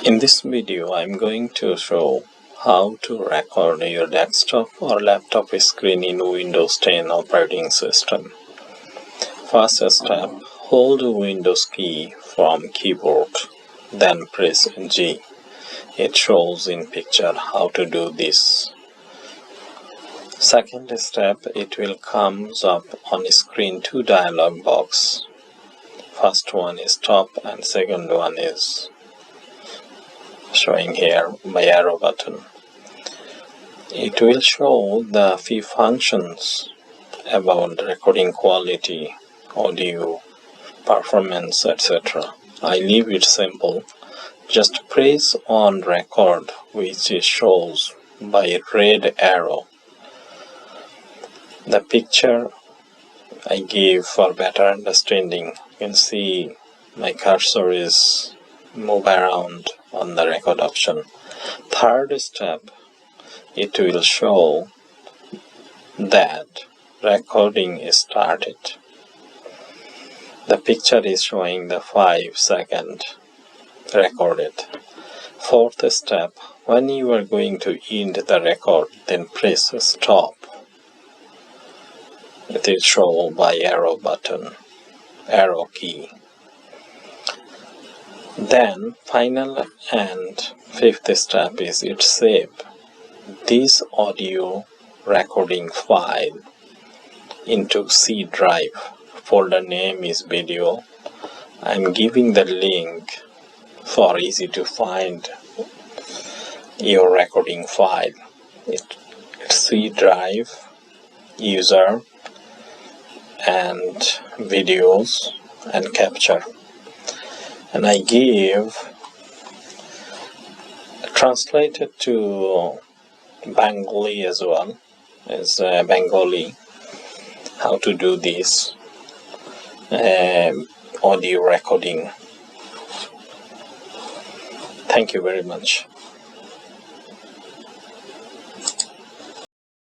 In this video, I'm going to show how to record your desktop or laptop screen in Windows 10 operating system. First step, hold the Windows key from keyboard, then press G. It shows in picture how to do this. Second step, it will come up on screen two dialog box. First one is top and second one is showing here by arrow button. It will show the few functions about recording quality, audio, performance, etc. I leave it simple. Just press on record, which shows by a red arrow. The picture I give for better understanding. You can see my cursor is move around on the record option. Third step, it will show that recording is started. The picture is showing the 5 second recorded. Fourth step, when you are going to end the record, then press stop. It is shown by arrow button, arrow key. Then final and fifth step is it save this audio recording file into C drive. Folder name is video. I'm giving the link for easy to find your recording file. It's C drive, user, and videos and capture. And I give translated to Bengali as well as Bengali how to do this audio recording. Thank you very much.